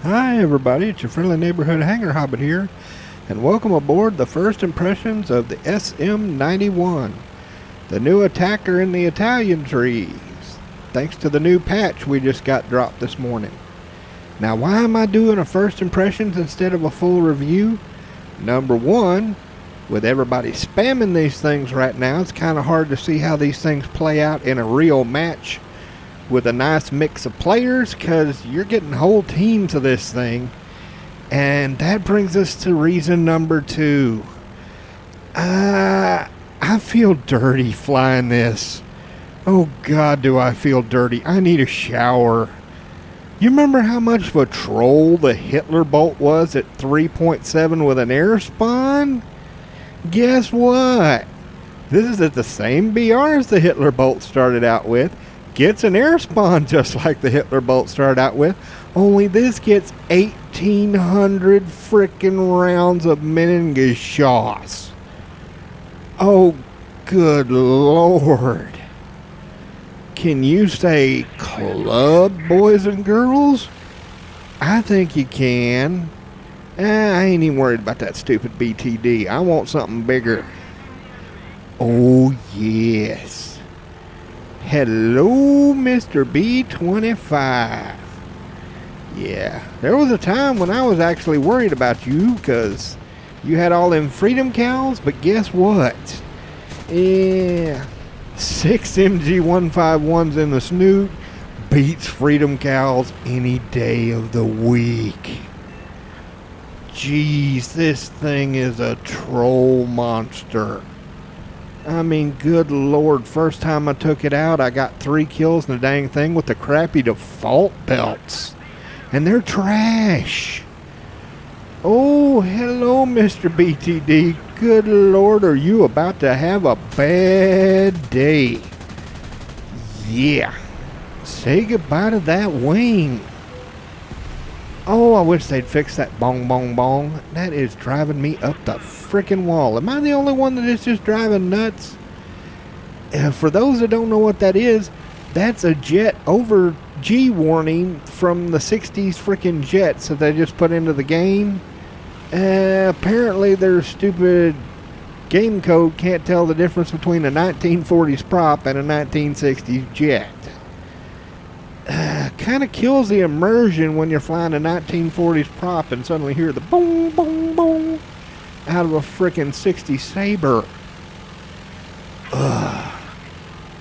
Hi everybody, it's your friendly neighborhood hanger hobbit here, and welcome aboard the first impressions of the SM.91, the new attacker in the Italian trees, thanks to the new patch we just got dropped this morning. Now why am I doing a first impressions instead of a full review? Number one, with everybody spamming these things right now, it's kind of hard to see how these things play out in a real match with a nice mix of players, because you're getting whole teams of this thing. And that brings us to reason number two. I feel dirty flying this. Oh God, do I feel dirty. I need a shower. You remember how much of a troll the Hitler bolt was at 3.7 with an air spawn? Guess what? This is at the same BR as the Hitler bolt started out with. Gets an air spawn just like the Hitler bolt started out with, only this gets 1,800 frickin' rounds of meninges shots. Oh, good Lord. Can you say club, boys and girls? I think you can. I ain't even worried about that stupid BTD. I want something bigger. Oh, yes. Hello, Mr. B25. Yeah, there was a time when I was actually worried about you because you had all them freedom cows, but guess what? Yeah, 6 MG151s in the snoot beats freedom cows any day of the week. Jeez, this thing is a troll monster. I mean, good Lord, first time I took it out, I got 3 kills in the dang thing with the crappy default belts. And they're trash. Oh, hello, Mr. BTD. Good Lord, are you about to have a bad day? Yeah. Say goodbye to that wing. Oh, I wish they'd fix that bong bong bong. That is driving me up the frickin' wall. Am I the only one that is just driving nuts? For those that don't know what that is, that's a jet over G warning from the 60s frickin' jets that they just put into the game. Apparently their stupid game code can't tell the difference between a 1940s prop and a 1960s jet. Kind of kills the immersion when you're flying a 1940s prop and suddenly hear the boom, boom, boom out of a frickin' 60 Sabre.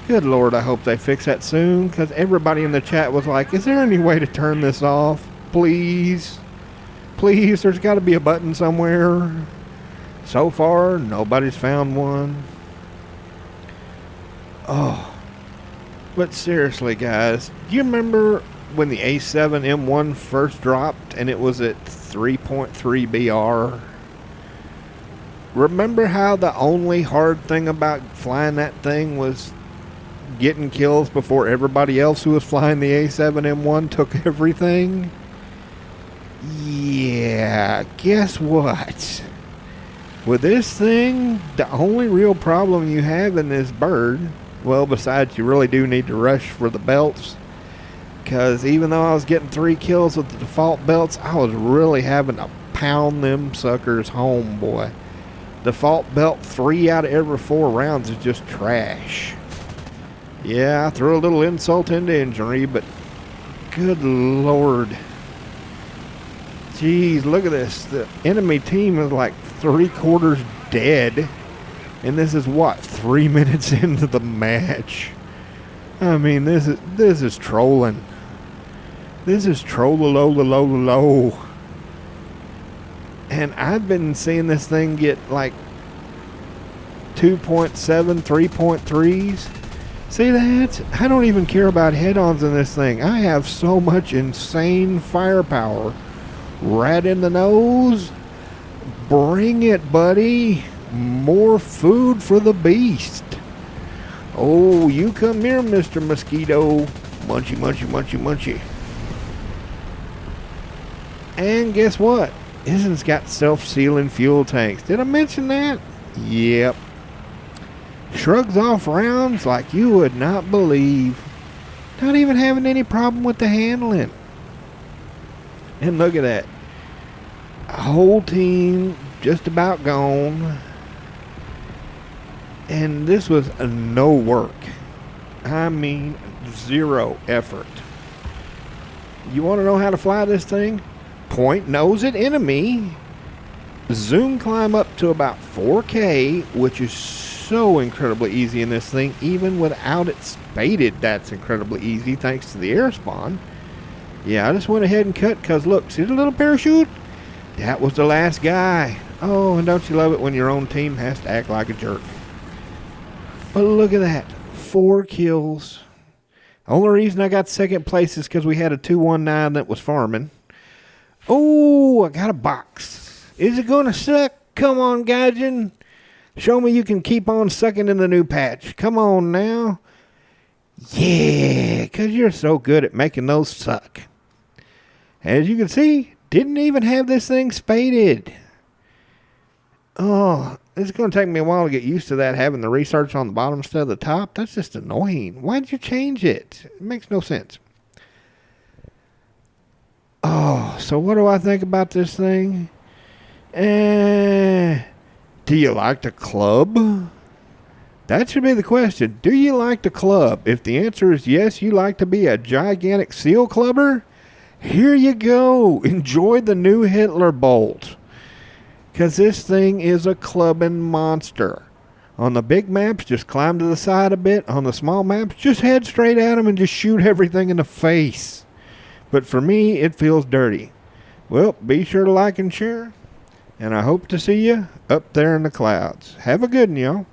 Good Lord, I hope they fix that soon, because everybody in the chat was like, is there any way to turn this off? Please? Please, there's got to be a button somewhere. So far, nobody's found one. Oh. But seriously, guys, do you remember when the A7M1 first dropped and it was at 3.3 BR? Remember how the only hard thing about flying that thing was getting kills before everybody else who was flying the A7M1 took everything? Yeah, guess what? With this thing, the only real problem you have in this bird, well, besides you really do need to rush for the belts, because even though I was getting 3 kills with the default belts, I was really having to pound them suckers home, boy. Default belt 3 out of every 4 rounds is just trash. Yeah, I threw a little insult into injury, but good Lord. Jeez, look at this. The enemy team is like 3/4 dead. And this is what, 3 minutes into the match? I mean, this is trolling. This is troll-a-low-a-low-a-low. And I've been seeing this thing get like 2.7, 3.3s. See that? I don't even care about head-ons in this thing. I have so much insane firepower. Right in the nose. Bring it, buddy. More food for the beast. Oh, you come here, Mr. Mosquito. Munchy, munchy, munchy, munchy. And guess what? Isn't got self-sealing fuel tanks. Did I mention that? Yep. Shrugs off rounds like you would not believe. Not even having any problem with the handling. And look at that. A whole team just about gone. And this was no work. I mean, zero effort. You want to know how to fly this thing? Point nose at enemy. Zoom climb up to about 4K, which is so incredibly easy in this thing. Even without it spaded, that's incredibly easy thanks to the air spawn. Yeah, I just went ahead and cut because look, see the little parachute? That was the last guy. Oh, and don't you love it when your own team has to act like a jerk? But look at that. 4 kills. Only reason I got second place is because we had a 219 that was farming. Oh, I got a box. Is it going to suck? Come on, Gaijin. Show me you can keep on sucking in the new patch. Come on now. Yeah, because you're so good at making those suck. As you can see, didn't even have this thing spaded. Oh, it's going to take me a while to get used to that, having the research on the bottom instead of the top. That's just annoying. Why did you change it? It makes no sense. Oh, so what do I think about this thing? Do you like the club? That should be the question. Do you like the club? If the answer is yes, you like to be a gigantic seal clubber, here you go. Enjoy the new Hitler bolt. Because this thing is a clubbing monster. On the big maps, just climb to the side a bit. On the small maps, just head straight at them and just shoot everything in the face. But for me, it feels dirty. Well, be sure to like and share. And I hope to see you up there in the clouds. Have a good one, y'all.